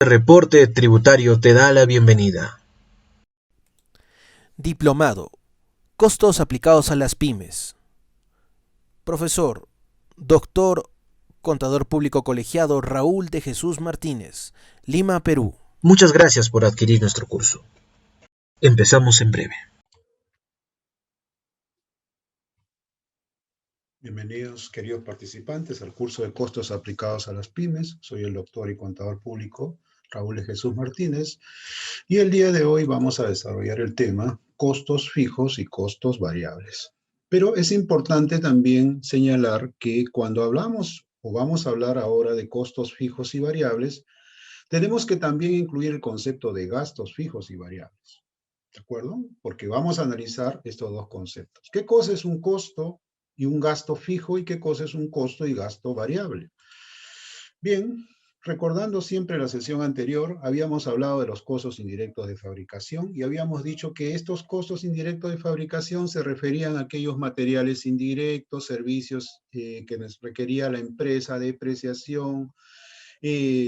El reporte tributario te da la bienvenida. Diplomado. Costos aplicados a las pymes. Profesor, doctor, contador público colegiado Raúl de Jesús Martínez, Lima, Perú. Muchas gracias por adquirir nuestro curso. Empezamos en breve. Bienvenidos, queridos participantes, al curso de costos aplicados a las pymes. Soy el doctor y contador público Raúl de Jesús Martínez y el día de hoy vamos a desarrollar el tema costos fijos y costos variables. Pero es importante también señalar que cuando hablamos o vamos a hablar ahora de costos fijos y variables, tenemos que también incluir el concepto de gastos fijos y variables. ¿De acuerdo? Porque vamos a analizar estos dos conceptos. ¿Qué cosa es un costo y un gasto fijo y qué cosa es un costo y gasto variable? Bien, recordando siempre la sesión anterior, habíamos hablado de los costos indirectos de fabricación y habíamos dicho que estos costos indirectos de fabricación se referían a aquellos materiales indirectos, servicios que les requería la empresa, depreciación,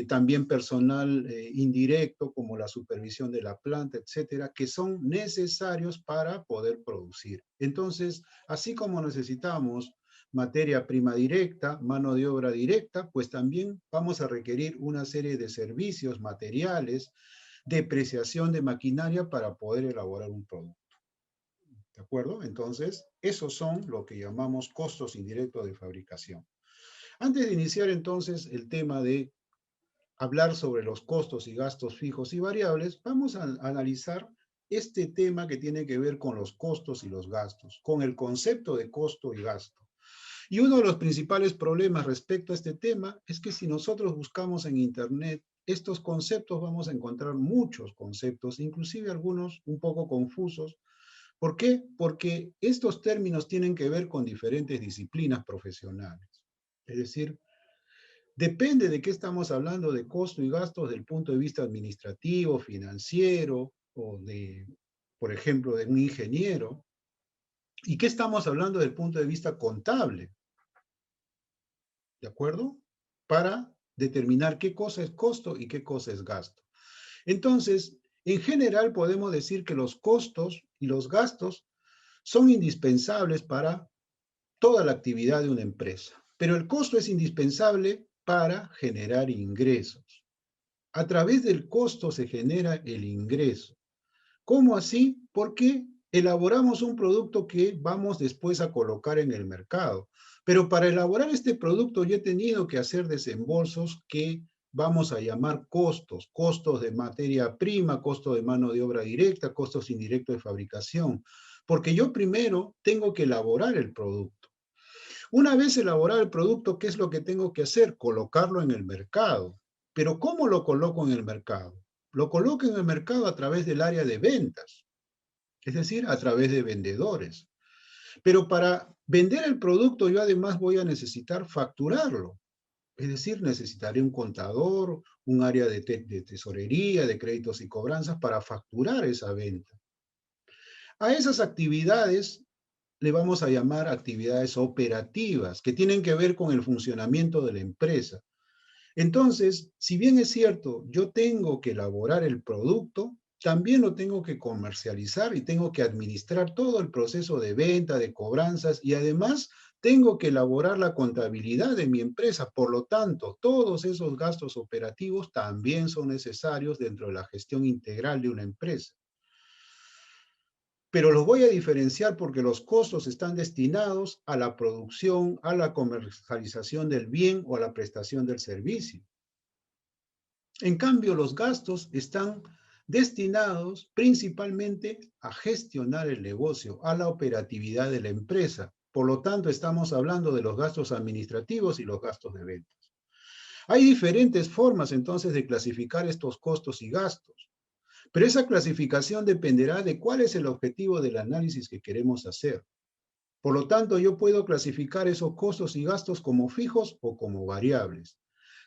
también personal indirecto como la supervisión de la planta, etcétera, que son necesarios para poder producir. Entonces, así como necesitamos materia prima directa, mano de obra directa, pues también vamos a requerir una serie de servicios, materiales, depreciación de maquinaria para poder elaborar un producto. ¿De acuerdo? Entonces, esos son lo que llamamos costos indirectos de fabricación. Antes de iniciar entonces el tema de hablar sobre los costos y gastos fijos y variables, vamos a analizar este tema que tiene que ver con los costos y los gastos, con el concepto de costo y gasto. Y uno de los principales problemas respecto a este tema es que si nosotros buscamos en Internet estos conceptos, vamos a encontrar muchos conceptos, inclusive algunos un poco confusos. ¿Por qué? Porque estos términos tienen que ver con diferentes disciplinas profesionales. Es decir, depende de qué estamos hablando de costo y gastos desde el punto de vista administrativo, financiero, o de, por ejemplo, de un ingeniero. ¿Y qué estamos hablando desde el punto de vista contable? ¿De acuerdo? Para determinar qué cosa es costo y qué cosa es gasto. Entonces, en general podemos decir que los costos y los gastos son indispensables para toda la actividad de una empresa. Pero el costo es indispensable para generar ingresos. A través del costo se genera el ingreso. ¿Cómo así? Porque elaboramos un producto que vamos después a colocar en el mercado. Pero para elaborar este producto yo he tenido que hacer desembolsos que vamos a llamar costos, costos de materia prima, costo de mano de obra directa, costos indirectos de fabricación, porque yo primero tengo que elaborar el producto. Una vez elaborado el producto, ¿qué es lo que tengo que hacer? Colocarlo en el mercado. Pero ¿cómo lo coloco en el mercado? Lo coloco en el mercado a través del área de ventas, es decir, a través de vendedores. Pero para vender el producto yo además voy a necesitar facturarlo. Es decir, necesitaré un contador, un área de tesorería, de créditos y cobranzas para facturar esa venta. A esas actividades le vamos a llamar actividades operativas, que tienen que ver con el funcionamiento de la empresa. Entonces, si bien es cierto, yo tengo que elaborar el producto, también lo tengo que comercializar y tengo que administrar todo el proceso de venta, de cobranzas y además tengo que elaborar la contabilidad de mi empresa. Por lo tanto, todos esos gastos operativos también son necesarios dentro de la gestión integral de una empresa. Pero los voy a diferenciar porque los costos están destinados a la producción, a la comercialización del bien o a la prestación del servicio. En cambio, los gastos están destinados principalmente a gestionar el negocio, a la operatividad de la empresa. Por lo tanto, estamos hablando de los gastos administrativos y los gastos de ventas. Hay diferentes formas entonces de clasificar estos costos y gastos. Pero esa clasificación dependerá de cuál es el objetivo del análisis que queremos hacer. Por lo tanto, yo puedo clasificar esos costos y gastos como fijos o como variables.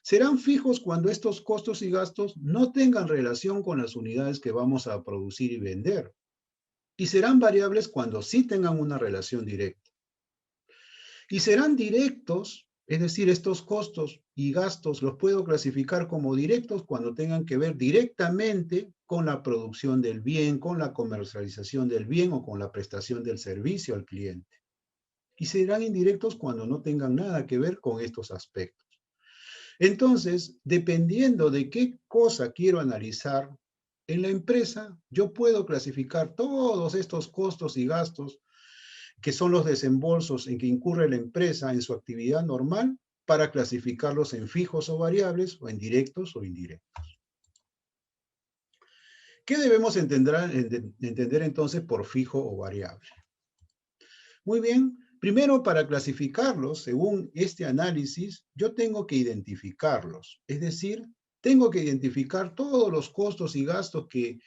Serán fijos cuando estos costos y gastos no tengan relación con las unidades que vamos a producir y vender. Y serán variables cuando sí tengan una relación directa. Y serán directos Es decir, estos costos y gastos los puedo clasificar como directos cuando tengan que ver directamente con la producción del bien, con la comercialización del bien o con la prestación del servicio al cliente. Y serán indirectos cuando no tengan nada que ver con estos aspectos. Entonces, dependiendo de qué cosa quiero analizar en la empresa, yo puedo clasificar todos estos costos y gastos que son los desembolsos en que incurre la empresa en su actividad normal para clasificarlos en fijos o variables o en directos o indirectos. ¿Qué debemos entender entonces por fijo o variable? Muy bien, primero para clasificarlos, según este análisis, yo tengo que identificarlos, es decir, tengo que identificar todos los costos y gastos que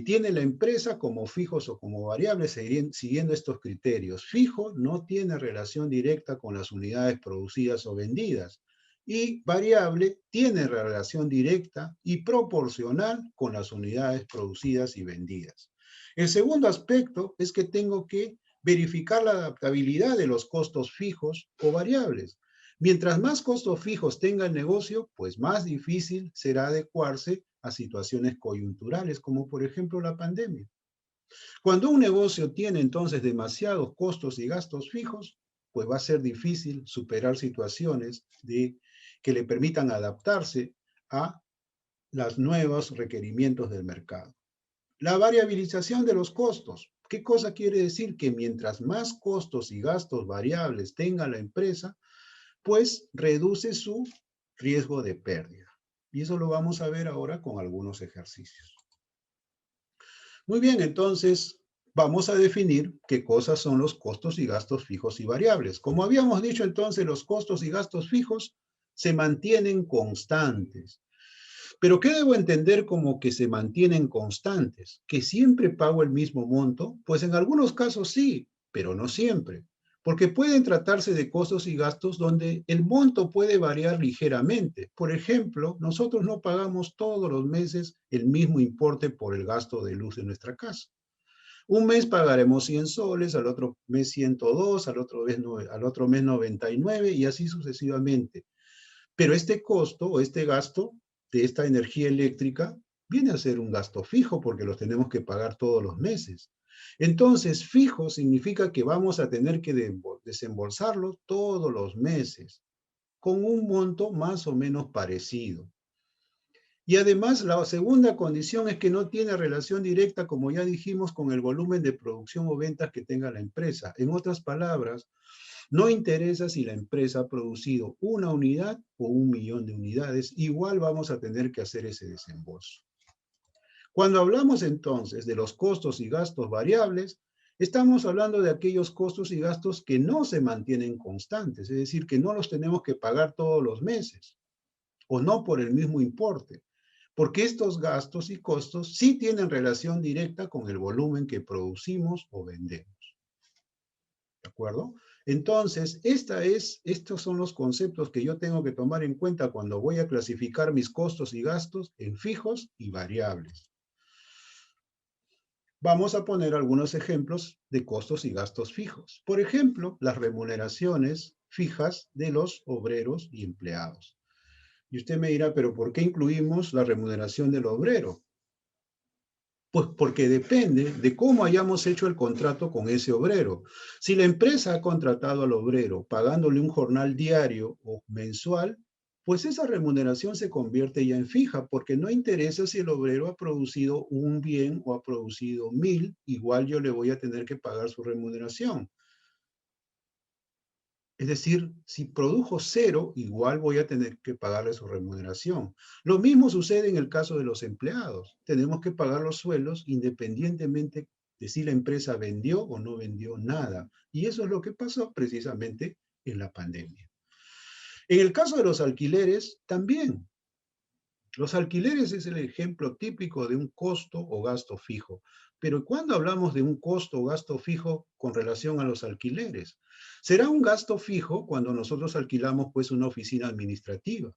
tiene la empresa como fijos o como variables, siguiendo estos criterios. Fijo no tiene relación directa con las unidades producidas o vendidas, y variable tiene relación directa y proporcional con las unidades producidas y vendidas. El segundo aspecto es que tengo que verificar la adaptabilidad de los costos fijos o variables. Mientras más costos fijos tenga el negocio, pues más difícil será adecuarse a situaciones coyunturales, como por ejemplo la pandemia. Cuando un negocio tiene entonces demasiados costos y gastos fijos, pues va a ser difícil superar situaciones que le permitan adaptarse a los nuevos requerimientos del mercado. La variabilización de los costos. ¿Qué cosa quiere decir? Que mientras más costos y gastos variables tenga la empresa, pues reduce su riesgo de pérdida. Y eso lo vamos a ver ahora con algunos ejercicios. Muy bien, entonces vamos a definir qué cosas son los costos y gastos fijos y variables. Como habíamos dicho entonces, los costos y gastos fijos se mantienen constantes. Pero ¿qué debo entender como que se mantienen constantes? ¿Que siempre pago el mismo monto? Pues en algunos casos sí, pero no siempre. Porque pueden tratarse de costos y gastos donde el monto puede variar ligeramente. Por ejemplo, nosotros no pagamos todos los meses el mismo importe por el gasto de luz de nuestra casa. Un mes pagaremos 100 soles, al otro mes 102, al otro mes 99 y así sucesivamente. Pero este costo o este gasto de esta energía eléctrica viene a ser un gasto fijo porque los tenemos que pagar todos los meses. Entonces, fijo significa que vamos a tener que desembolsarlo todos los meses con un monto más o menos parecido. Y además, la segunda condición es que no tiene relación directa, como ya dijimos, con el volumen de producción o ventas que tenga la empresa. En otras palabras, no interesa si la empresa ha producido una unidad o 1.000.000 de unidades, igual vamos a tener que hacer ese desembolso. Cuando hablamos entonces de los costos y gastos variables, estamos hablando de aquellos costos y gastos que no se mantienen constantes, es decir, que no los tenemos que pagar todos los meses o no por el mismo importe, porque estos gastos y costos sí tienen relación directa con el volumen que producimos o vendemos. ¿De acuerdo? Entonces, estos son los conceptos que yo tengo que tomar en cuenta cuando voy a clasificar mis costos y gastos en fijos y variables. Vamos a poner algunos ejemplos de costos y gastos fijos. Por ejemplo, las remuneraciones fijas de los obreros y empleados. Y usted me dirá, ¿pero por qué incluimos la remuneración del obrero? Pues porque depende de cómo hayamos hecho el contrato con ese obrero. Si la empresa ha contratado al obrero pagándole un jornal diario o mensual, pues esa remuneración se convierte ya en fija, porque no interesa si el obrero ha producido un bien o ha producido 1.000, igual yo le voy a tener que pagar su remuneración. Es decir, si produjo 0, igual voy a tener que pagarle su remuneración. Lo mismo sucede en el caso de los empleados. Tenemos que pagar los sueldos independientemente de si la empresa vendió o no vendió nada. Y eso es lo que pasó precisamente en la pandemia. En el caso de los alquileres, también. Los alquileres es el ejemplo típico de un costo o gasto fijo. Pero ¿cuándo hablamos de un costo o gasto fijo con relación a los alquileres? Será un gasto fijo cuando nosotros alquilamos pues una oficina administrativa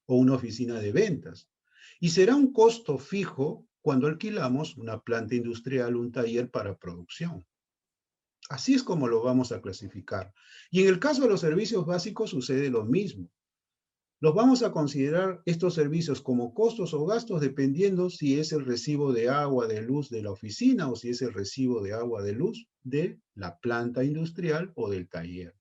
o una oficina de ventas. Y será un costo fijo cuando alquilamos una planta industrial, un taller para producción. Así es como lo vamos a clasificar. Y en el caso de los servicios básicos sucede lo mismo. Los vamos a considerar estos servicios como costos o gastos dependiendo si es el recibo de agua, de luz de la oficina o si es el recibo de agua, de luz de la planta industrial o del taller.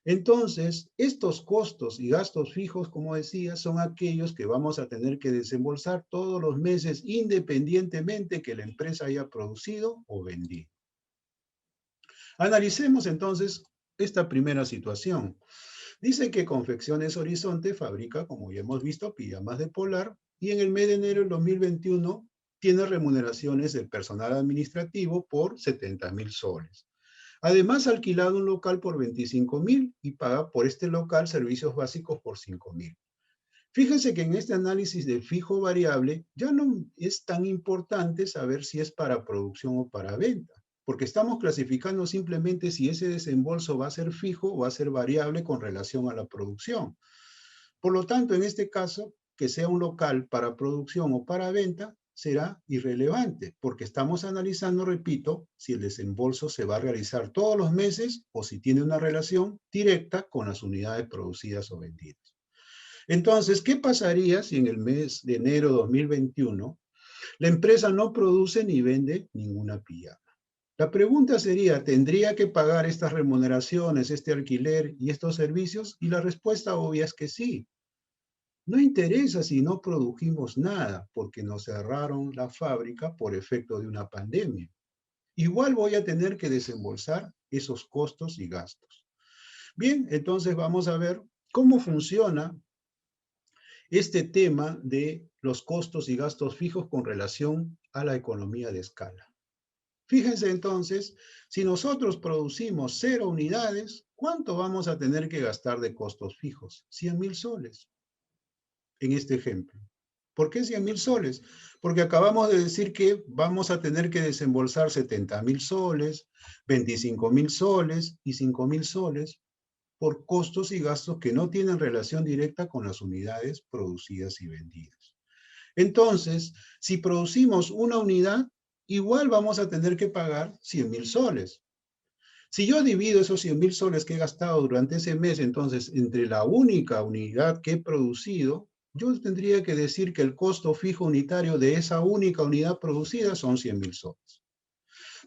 Entonces, estos costos y gastos fijos, como decía, son aquellos que vamos a tener que desembolsar todos los meses independientemente que la empresa haya producido o vendido. Analicemos entonces esta primera situación. Dice que Confecciones Horizonte fabrica, como ya hemos visto, pijamas de polar y en el mes de enero del 2021 tiene remuneraciones del personal administrativo por 70.000 soles. Además, ha alquilado un local por 25.000 y paga por este local servicios básicos por 5.000. Fíjense que en este análisis de fijo variable ya no es tan importante saber si es para producción o para venta, porque estamos clasificando simplemente si ese desembolso va a ser fijo o va a ser variable con relación a la producción. Por lo tanto, en este caso, que sea un local para producción o para venta será irrelevante, porque estamos analizando, repito, si el desembolso se va a realizar todos los meses o si tiene una relación directa con las unidades producidas o vendidas. Entonces, ¿qué pasaría si en el mes de enero de 2021 la empresa no produce ni vende ninguna pijama? La pregunta sería, ¿tendría que pagar estas remuneraciones, este alquiler y estos servicios? Y la respuesta obvia es que sí. No interesa si no produjimos nada, porque nos cerraron la fábrica por efecto de una pandemia. Igual voy a tener que desembolsar esos costos y gastos. Bien, entonces vamos a ver cómo funciona este tema de los costos y gastos fijos con relación a la economía de escala. Fíjense entonces, si nosotros producimos 0 unidades, ¿cuánto vamos a tener que gastar de costos fijos? 100.000 soles, en este ejemplo. ¿Por qué 100.000 soles? Porque acabamos de decir que vamos a tener que desembolsar 70.000 soles, 25.000 soles y 5.000 soles por costos y gastos que no tienen relación directa con las unidades producidas y vendidas. Entonces, si producimos una unidad, igual vamos a tener que pagar 100.000 soles. Si yo divido esos 100.000 soles que he gastado durante ese mes, entonces, entre la única unidad que he producido, yo tendría que decir que el costo fijo unitario de esa única unidad producida son 100.000 soles.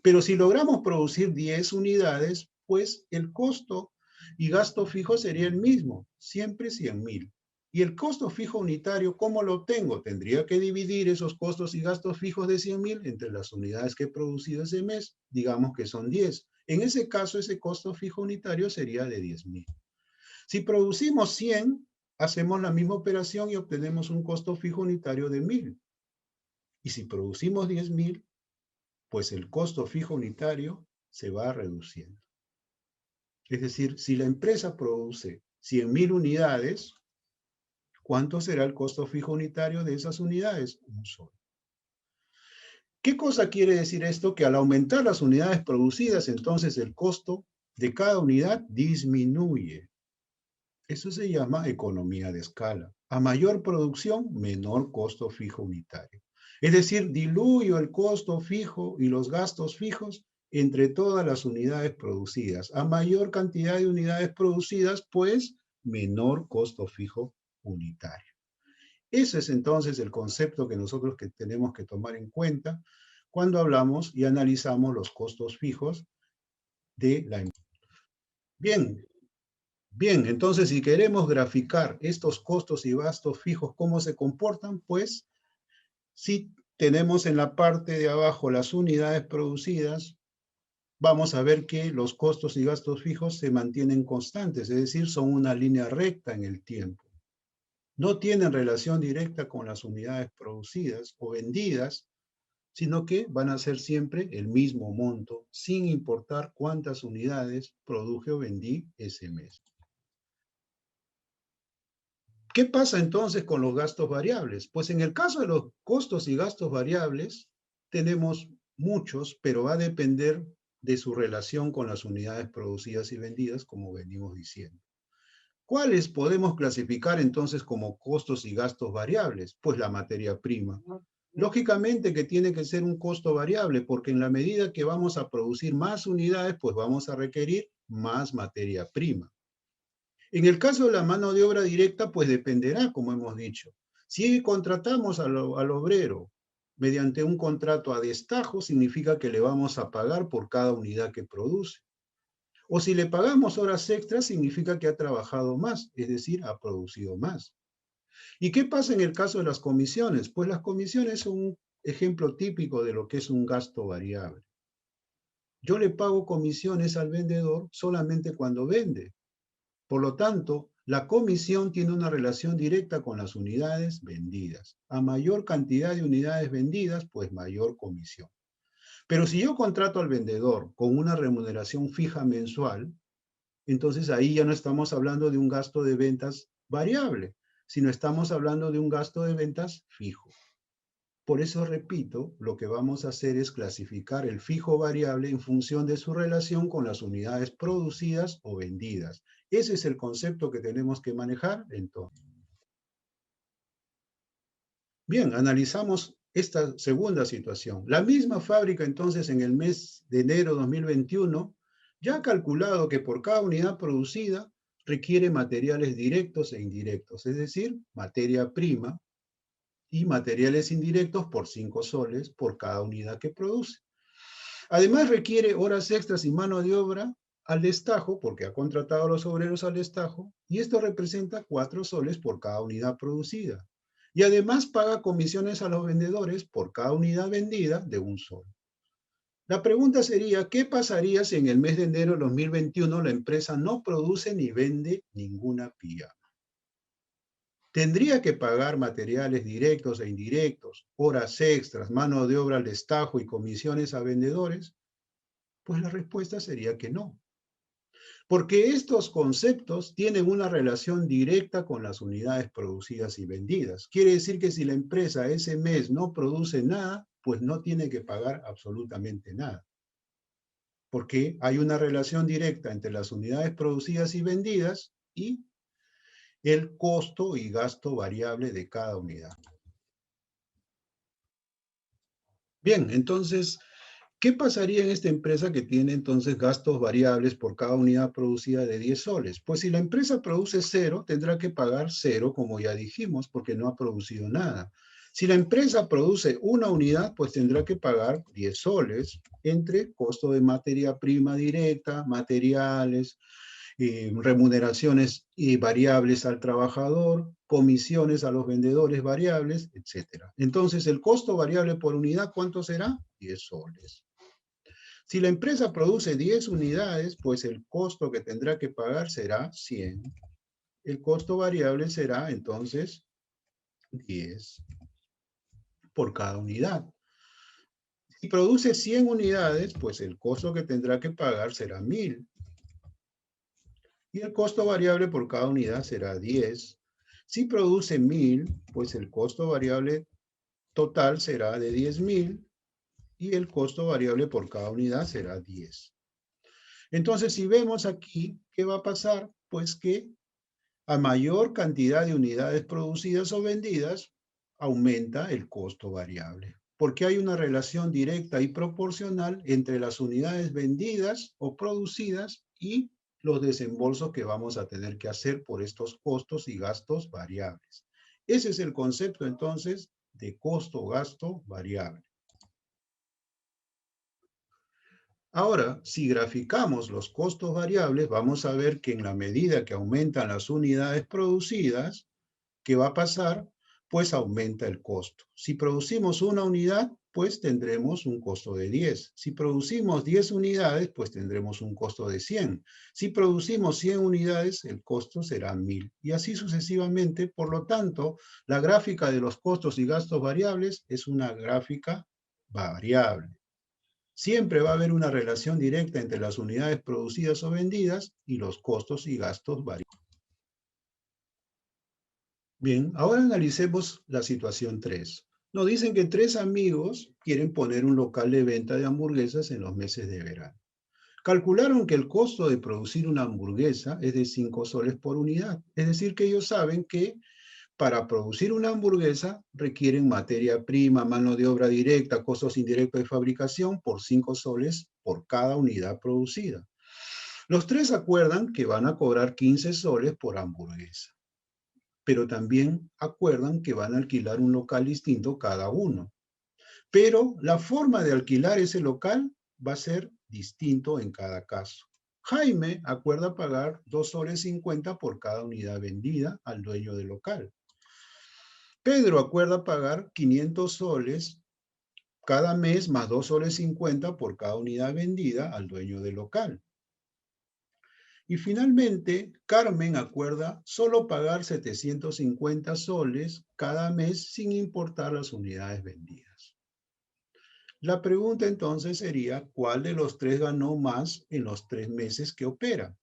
Pero si logramos producir 10 unidades, pues el costo y gasto fijo sería el mismo, siempre 100.000. Y el costo fijo unitario, ¿cómo lo obtengo? Tendría que dividir esos costos y gastos fijos de 100.000 entre las unidades que he producido ese mes, digamos que son 10. En ese caso, ese costo fijo unitario sería de 10.000. Si producimos 100, hacemos la misma operación y obtenemos un costo fijo unitario de 1.000. Y si producimos 10.000, pues el costo fijo unitario se va reduciendo. Es decir, si la empresa produce 100.000 unidades, ¿cuánto será el costo fijo unitario de esas unidades? Un sol. ¿Qué cosa quiere decir esto? Que al aumentar las unidades producidas, entonces el costo de cada unidad disminuye. Eso se llama economía de escala. A mayor producción, menor costo fijo unitario. Es decir, diluyo el costo fijo y los gastos fijos entre todas las unidades producidas. A mayor cantidad de unidades producidas, pues menor costo fijo unitario. Ese es entonces el concepto que nosotros tenemos que tomar en cuenta cuando hablamos y analizamos los costos fijos de la empresa. Bien, entonces si queremos graficar estos costos y gastos fijos, ¿cómo se comportan? Pues si tenemos en la parte de abajo las unidades producidas, vamos a ver que los costos y gastos fijos se mantienen constantes, es decir, son una línea recta en el tiempo. No tienen relación directa con las unidades producidas o vendidas, sino que van a ser siempre el mismo monto, sin importar cuántas unidades produje o vendí ese mes. ¿Qué pasa entonces con los gastos variables? Pues en el caso de los costos y gastos variables, tenemos muchos, pero va a depender de su relación con las unidades producidas y vendidas, como venimos diciendo. ¿Cuáles podemos clasificar entonces como costos y gastos variables? Pues la materia prima. Lógicamente que tiene que ser un costo variable, porque en la medida que vamos a producir más unidades, pues vamos a requerir más materia prima. En el caso de la mano de obra directa, pues dependerá, como hemos dicho. Si contratamos al obrero mediante un contrato a destajo, significa que le vamos a pagar por cada unidad que produce. O si le pagamos horas extras, significa que ha trabajado más, es decir, ha producido más. ¿Y qué pasa en el caso de las comisiones? Pues las comisiones son un ejemplo típico de lo que es un gasto variable. Yo le pago comisiones al vendedor solamente cuando vende. Por lo tanto, la comisión tiene una relación directa con las unidades vendidas. A mayor cantidad de unidades vendidas, pues mayor comisión. Pero si yo contrato al vendedor con una remuneración fija mensual, entonces ahí ya no estamos hablando de un gasto de ventas variable, sino estamos hablando de un gasto de ventas fijo. Por eso, repito, lo que vamos a hacer es clasificar el fijo variable en función de su relación con las unidades producidas o vendidas. Ese es el concepto que tenemos que manejar entonces. Bien, analizamos esta segunda situación. La misma fábrica entonces en el mes de enero de 2021 ya ha calculado que por cada unidad producida requiere materiales directos e indirectos, es decir, materia prima y materiales indirectos por 5 soles por cada unidad que produce. Además requiere horas extras y mano de obra al destajo, porque ha contratado a los obreros al destajo, y esto representa 4 soles por cada unidad producida. Y además paga comisiones a los vendedores por cada unidad vendida de 1 sol. La pregunta sería, ¿qué pasaría si en el mes de enero de 2021 la empresa no produce ni vende ninguna pijama? ¿Tendría que pagar materiales directos e indirectos, horas extras, mano de obra al destajo y comisiones a vendedores? Pues la respuesta sería que no. Porque estos conceptos tienen una relación directa con las unidades producidas y vendidas. Quiere decir que si la empresa ese mes no produce nada, pues no tiene que pagar absolutamente nada. Porque hay una relación directa entre las unidades producidas y vendidas y el costo y gasto variable de cada unidad. Bien, entonces, ¿qué pasaría en esta empresa que tiene entonces gastos variables por cada unidad producida de 10 soles? Pues si la empresa produce cero, tendrá que pagar cero, como ya dijimos, porque no ha producido nada. Si la empresa produce una unidad, pues tendrá que pagar 10 soles entre costo de materia prima directa, materiales, remuneraciones variables al trabajador, comisiones a los vendedores variables, etc. Entonces, el costo variable por unidad, ¿cuánto será? 10 soles. Si la empresa produce 10 unidades, pues el costo que tendrá que pagar será 100. El costo variable será entonces 10 por cada unidad. Si produce 100 unidades, pues el costo que tendrá que pagar será 1000. Y el costo variable por cada unidad será 10. Si produce 1000, pues el costo variable total será de 10.000 y el costo variable por cada unidad será 10. Entonces, si vemos aquí, ¿qué va a pasar? Pues que a mayor cantidad de unidades producidas o vendidas, aumenta el costo variable, porque hay una relación directa y proporcional entre las unidades vendidas o producidas y los desembolsos que vamos a tener que hacer por estos costos y gastos variables. Ese es el concepto entonces de costo-gasto variable. Ahora, si graficamos los costos variables, vamos a ver que en la medida que aumentan las unidades producidas, ¿qué va a pasar? Pues aumenta el costo. Si producimos una unidad, pues tendremos un costo de 10. Si producimos 10 unidades, pues tendremos un costo de 100. Si producimos 100 unidades, el costo será 1000. Y así sucesivamente. Por lo tanto, la gráfica de los costos y gastos variables es una gráfica variable. Siempre va a haber una relación directa entre las unidades producidas o vendidas y los costos y gastos variables. Bien, ahora analicemos la situación 3. Nos dicen que 3 amigos quieren poner un local de venta de hamburguesas en los meses de verano. Calcularon que el costo de producir una hamburguesa es de 5 soles por unidad. Es decir, que ellos saben que Para producir una hamburguesa requieren materia prima, mano de obra directa, costos indirectos de fabricación por 5 soles por cada unidad producida. Los tres acuerdan que van a cobrar 15 soles por hamburguesa, pero también acuerdan que van a alquilar un local distinto cada uno. Pero la forma de alquilar ese local va a ser distinto en cada caso. Jaime acuerda pagar 2 soles 50 por cada unidad vendida al dueño del local. Pedro acuerda pagar 500 soles cada mes más 2 soles 50 por cada unidad vendida al dueño del local. Y finalmente, Carmen acuerda solo pagar 750 soles cada mes sin importar las unidades vendidas. La pregunta entonces sería, ¿cuál de los tres ganó más en los 3 meses que opera?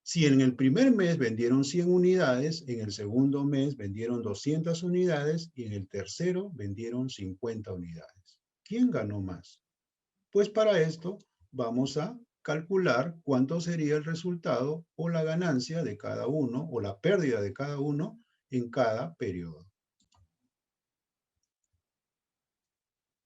Si en el primer mes vendieron 100 unidades, en el segundo mes vendieron 200 unidades y en el tercero vendieron 50 unidades. ¿Quién ganó más? Pues para esto vamos a calcular cuánto sería el resultado o la ganancia de cada uno o la pérdida de cada uno en cada periodo.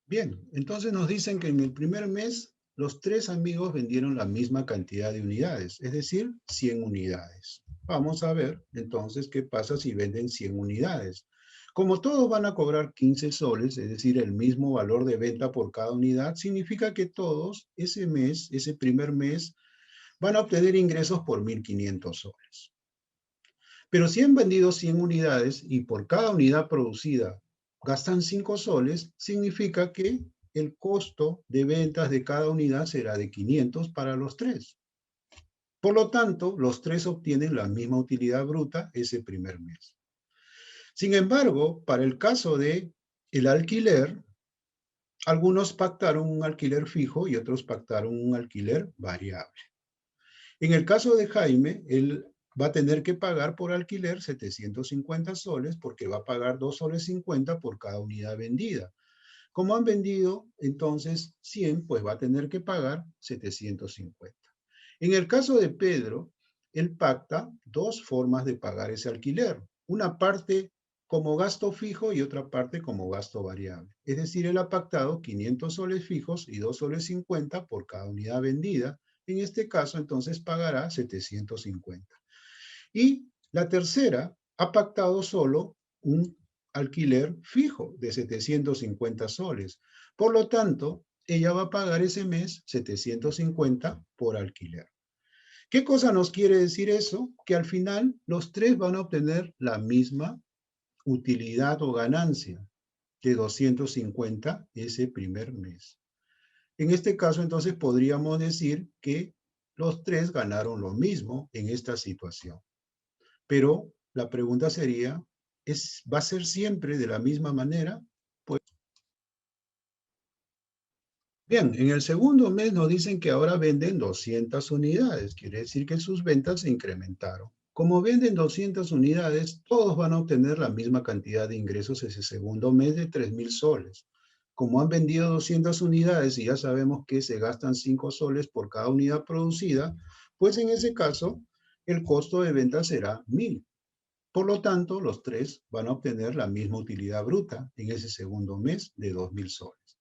Bien, entonces nos dicen que en el primer mes los tres amigos vendieron la misma cantidad de unidades, es decir, 100 unidades. Vamos a ver entonces qué pasa si venden 100 unidades. Como todos van a cobrar 15 soles, es decir, el mismo valor de venta por cada unidad, significa que todos ese mes, ese primer mes, van a obtener ingresos por 1.500 soles. Pero si han vendido 100 unidades y por cada unidad producida gastan 5 soles, significa que el costo de ventas de cada unidad será de 500 para los tres. Por lo tanto, los tres obtienen la misma utilidad bruta ese primer mes. Sin embargo, para el caso de el alquiler, algunos pactaron un alquiler fijo y otros pactaron un alquiler variable. En el caso de Jaime, él va a tener que pagar por alquiler 750 soles porque va a pagar 2 soles 50 por cada unidad vendida. Como han vendido entonces 100, pues va a tener que pagar 750. En el caso de Pedro, él pacta dos formas de pagar ese alquiler. Una parte como gasto fijo y otra parte como gasto variable. Es decir, él ha pactado 500 soles fijos y 2 soles 50 por cada unidad vendida. En este caso, entonces, pagará 750. Y la tercera ha pactado solo un alquiler fijo de 750 soles. Por lo tanto, ella va a pagar ese mes 750 por alquiler. ¿Qué cosa nos quiere decir eso? Que al final los tres van a obtener la misma utilidad o ganancia de 250 ese primer mes. En este caso, entonces, podríamos decir que los tres ganaron lo mismo en esta situación. Pero la pregunta sería, ¿va a ser siempre de la misma manera? Pues, bien, en el segundo mes nos dicen que ahora venden 200 unidades. Quiere decir que sus ventas se incrementaron. Como venden 200 unidades, todos van a obtener la misma cantidad de ingresos ese segundo mes de 3.000 soles. Como han vendido 200 unidades y ya sabemos que se gastan 5 soles por cada unidad producida, pues en ese caso el costo de venta será 1.000. Por lo tanto, los tres van a obtener la misma utilidad bruta en ese segundo mes de 2.000 soles.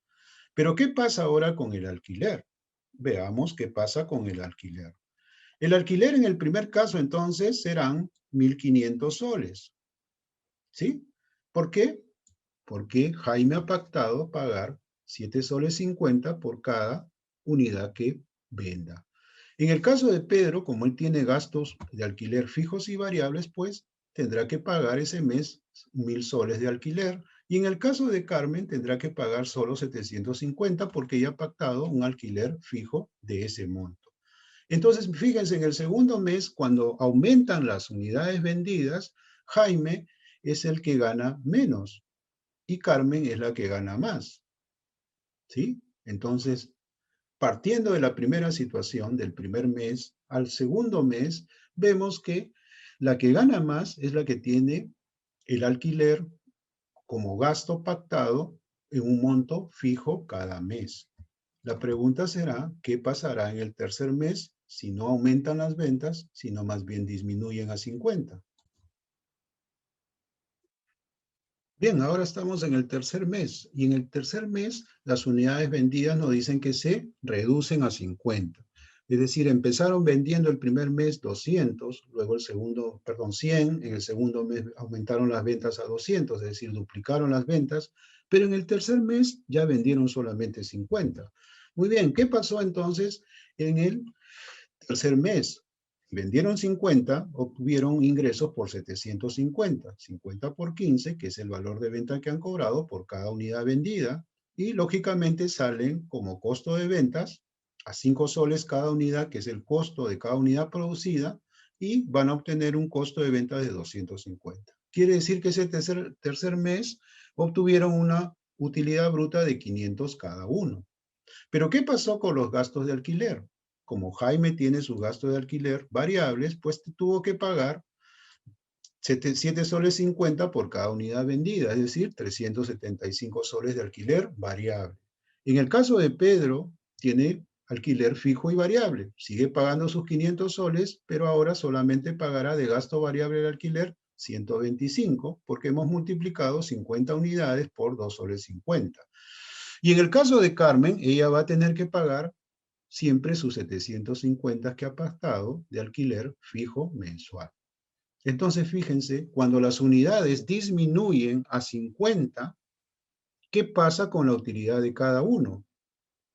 Pero ¿qué pasa ahora con el alquiler? Veamos qué pasa con el alquiler. El alquiler en el primer caso entonces serán 1.500 soles. ¿Sí? ¿Por qué? Porque Jaime ha pactado pagar 7 soles 50 por cada unidad que venda. En el caso de Pedro, como él tiene gastos de alquiler fijos y variables, pues tendrá que pagar ese mes 1.000 soles de alquiler. Y en el caso de Carmen, tendrá que pagar solo 750 porque ya ha pactado un alquiler fijo de ese monto. Entonces, fíjense, en el segundo mes, cuando aumentan las unidades vendidas, Jaime es el que gana menos y Carmen es la que gana más. ¿Sí? Entonces, partiendo de la primera situación, del primer mes al segundo mes, vemos que la que gana más es la que tiene el alquiler como gasto pactado en un monto fijo cada mes. La pregunta será, ¿qué pasará en el tercer mes si no aumentan las ventas, sino más bien disminuyen a 50? Bien, ahora estamos en el tercer mes y en el tercer mes las unidades vendidas nos dicen que se reducen a 50. Es decir, empezaron vendiendo el primer mes 200, luego el segundo, perdón, 100, en el segundo mes aumentaron las ventas a 200, es decir, duplicaron las ventas, pero en el tercer mes ya vendieron solamente 50. Muy bien, ¿qué pasó entonces en el tercer mes? Vendieron 50, obtuvieron ingresos por 750. 50 por 15, que es el valor de venta que han cobrado por cada unidad vendida. Y lógicamente salen como costo de ventas a 5 soles cada unidad, que es el costo de cada unidad producida, y van a obtener un costo de venta de 250. Quiere decir que ese tercer mes obtuvieron una utilidad bruta de 500 cada uno. Pero ¿qué pasó con los gastos de alquiler? Como Jaime tiene sus gastos de alquiler variables, pues tuvo que pagar 7 soles 50 por cada unidad vendida, es decir, 375 soles de alquiler variable. En el caso de Pedro, tiene alquiler fijo y variable. Sigue pagando sus 500 soles, pero ahora solamente pagará de gasto variable de alquiler 125, porque hemos multiplicado 50 unidades por 2 soles 50. Y en el caso de Carmen, ella va a tener que pagar siempre sus 750 que ha pactado de alquiler fijo mensual. Entonces, fíjense, cuando las unidades disminuyen a 50, ¿qué pasa con la utilidad de cada uno?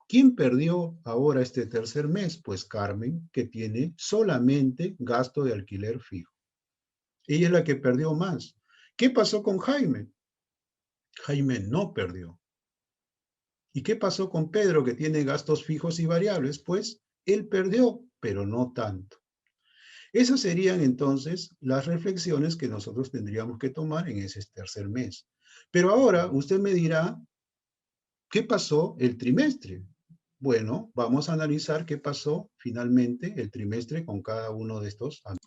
¿Quién perdió ahora este tercer mes? Pues Carmen, que tiene solamente gasto de alquiler fijo. Ella es la que perdió más. ¿Qué pasó con Jaime? Jaime no perdió. ¿Y qué pasó con Pedro, que tiene gastos fijos y variables? Pues él perdió, pero no tanto. Esas serían entonces las reflexiones que nosotros tendríamos que tomar en ese tercer mes. Pero ahora usted me dirá, ¿qué pasó el trimestre? Bueno, vamos a analizar qué pasó finalmente el trimestre con cada uno de estos años.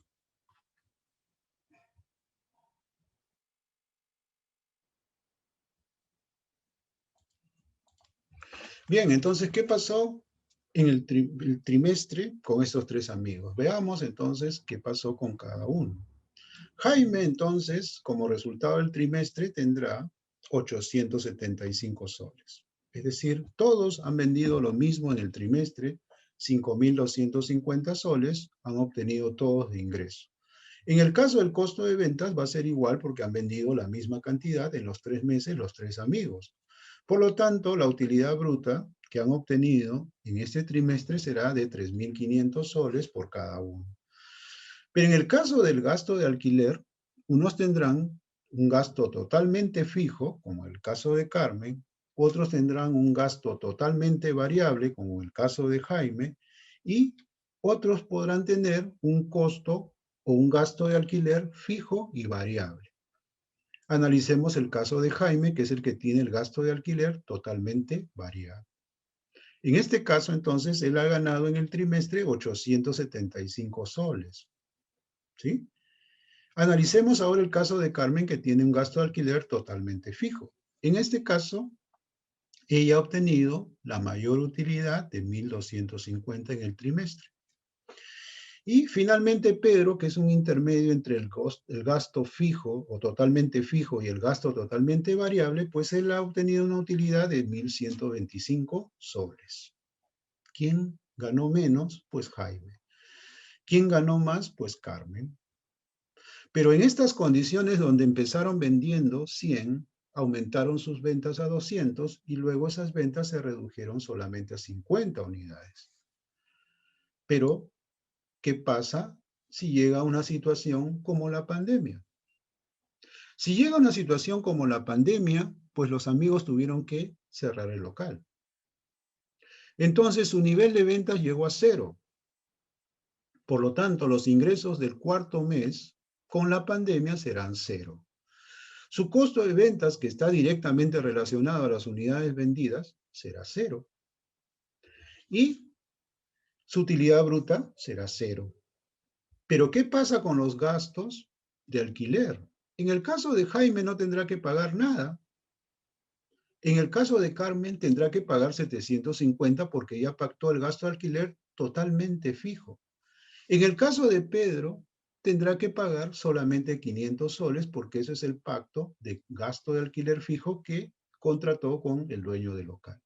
Bien, entonces, ¿qué pasó en el trimestre con estos tres amigos? Veamos entonces qué pasó con cada uno. Jaime, entonces, como resultado del trimestre, tendrá 875 soles. Es decir, todos han vendido lo mismo en el trimestre, 5.250 soles han obtenido todos de ingreso. En el caso del costo de ventas va a ser igual porque han vendido la misma cantidad en los 3 meses los tres amigos. Por lo tanto, la utilidad bruta que han obtenido en este trimestre será de 3.500 soles por cada uno. Pero en el caso del gasto de alquiler, unos tendrán un gasto totalmente fijo, como el caso de Carmen, otros tendrán un gasto totalmente variable, como el caso de Jaime, y otros podrán tener un costo o un gasto de alquiler fijo y variable. Analicemos el caso de Jaime, que es el que tiene el gasto de alquiler totalmente variable. En este caso, entonces, él ha ganado en el trimestre 875 soles. ¿Sí? Analicemos ahora el caso de Carmen, que tiene un gasto de alquiler totalmente fijo. En este caso, ella ha obtenido la mayor utilidad de 1.250 en el trimestre. Y finalmente Pedro, que es un intermedio entre el gasto fijo o totalmente fijo y el gasto totalmente variable, pues él ha obtenido una utilidad de 1.125 soles. ¿Quién ganó menos? Pues Jaime. ¿Quién ganó más? Pues Carmen. Pero en estas condiciones donde empezaron vendiendo 100, aumentaron sus ventas a 200 y luego esas ventas se redujeron solamente a 50 unidades. Pero, ¿qué pasa si llega una situación como la pandemia? Si llega una situación como la pandemia, pues los amigos tuvieron que cerrar el local. Entonces su nivel de ventas llegó a 0. Por lo tanto, los ingresos del cuarto mes con la pandemia serán 0. Su costo de ventas, que está directamente relacionado a las unidades vendidas, será 0. Y su utilidad bruta será 0. Pero, ¿qué pasa con los gastos de alquiler? En el caso de Jaime no tendrá que pagar nada. En el caso de Carmen tendrá que pagar 750 porque ya pactó el gasto de alquiler totalmente fijo. En el caso de Pedro, tendrá que pagar solamente 500 soles porque ese es el pacto de gasto de alquiler fijo que contrató con el dueño del local.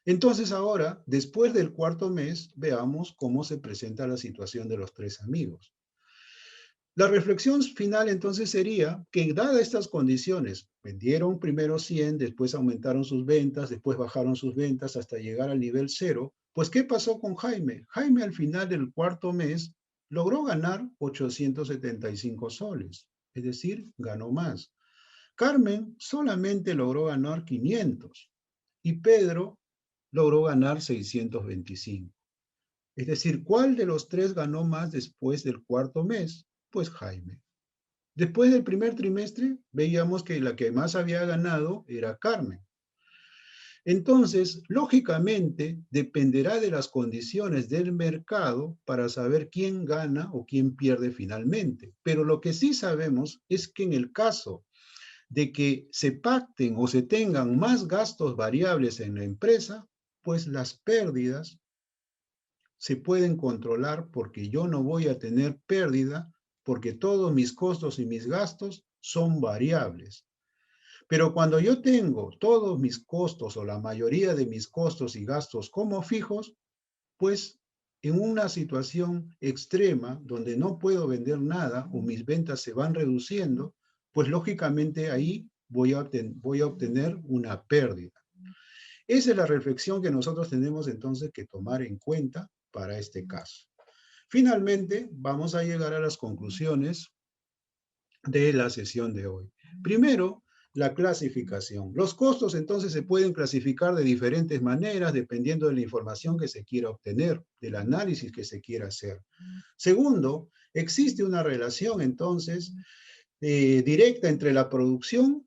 Entonces ahora, después del cuarto mes, veamos cómo se presenta la situación de los tres amigos. La reflexión final entonces sería que dadas estas condiciones, vendieron primero 100, después aumentaron sus ventas, después bajaron sus ventas hasta llegar al nivel 0, pues ¿qué pasó con Jaime? Jaime al final del cuarto mes logró ganar 875 soles, es decir, ganó más. Carmen solamente logró ganar 500 y Pedro logró ganar 625. Es decir, ¿cuál de los tres ganó más después del cuarto mes? Pues Jaime. Después del primer trimestre, veíamos que la que más había ganado era Carmen. Entonces, lógicamente, dependerá de las condiciones del mercado para saber quién gana o quién pierde finalmente. Pero lo que sí sabemos es que en el caso de que se pacten o se tengan más gastos variables en la empresa, pues las pérdidas se pueden controlar porque yo no voy a tener pérdida porque todos mis costos y mis gastos son variables. Pero cuando yo tengo todos mis costos o la mayoría de mis costos y gastos como fijos, pues en una situación extrema donde no puedo vender nada o mis ventas se van reduciendo, pues lógicamente ahí voy a obtener una pérdida. Esa es la reflexión que nosotros tenemos entonces que tomar en cuenta para este caso. Finalmente, vamos a llegar a las conclusiones de la sesión de hoy. Primero, la clasificación. Los costos entonces se pueden clasificar de diferentes maneras dependiendo de la información que se quiera obtener, del análisis que se quiera hacer. Segundo, existe una relación entonces directa entre la producción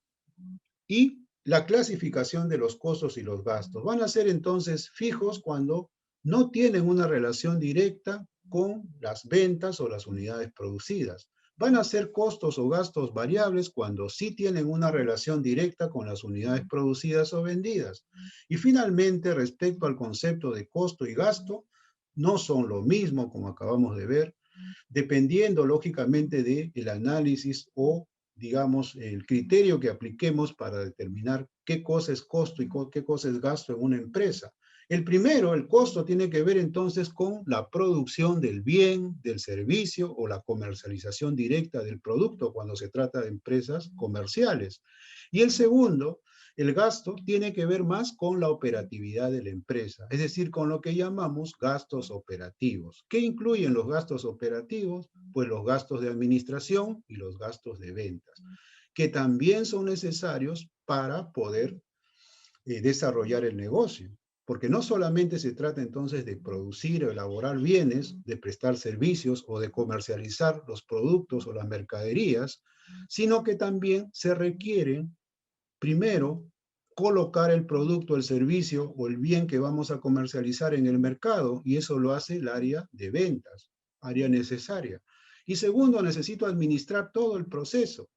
y la clasificación de los costos y los gastos. Van a ser entonces fijos cuando no tienen una relación directa con las ventas o las unidades producidas. Van a ser costos o gastos variables cuando sí tienen una relación directa con las unidades producidas o vendidas. Y finalmente, respecto al concepto de costo y gasto, no son lo mismo, como acabamos de ver, dependiendo lógicamente del análisis o digamos, el criterio que apliquemos para determinar qué cosa es costo y qué cosa es gasto en una empresa. El primero, el costo, tiene que ver entonces con la producción del bien, del servicio o la comercialización directa del producto cuando se trata de empresas comerciales. Y el segundo, el gasto, tiene que ver más con la operatividad de la empresa, es decir, con lo que llamamos gastos operativos. ¿Qué incluyen los gastos operativos? Pues los gastos de administración y los gastos de ventas, que también son necesarios para poder desarrollar el negocio. Porque no solamente se trata entonces de producir o elaborar bienes, de prestar servicios o de comercializar los productos o las mercaderías, sino que también se requieren, primero, colocar el producto, el servicio o el bien que vamos a comercializar en el mercado, y eso lo hace el área de ventas, área necesaria. Y segundo, necesito administrar todo el proceso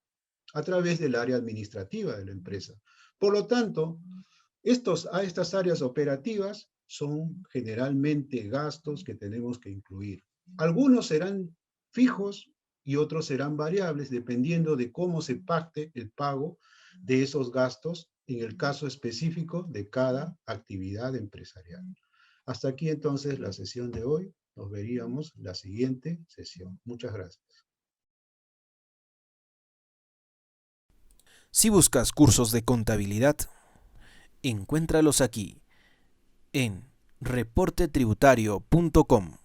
a través del área administrativa de la empresa. Por lo tanto, estas áreas operativas son generalmente gastos que tenemos que incluir. Algunos serán fijos y otros serán variables dependiendo de cómo se pacte el pago de esos gastos en el caso específico de cada actividad empresarial. Hasta aquí entonces la sesión de hoy. Nos veríamos la siguiente sesión. Muchas gracias. Si buscas cursos de contabilidad, encuéntralos aquí en reportetributario.com.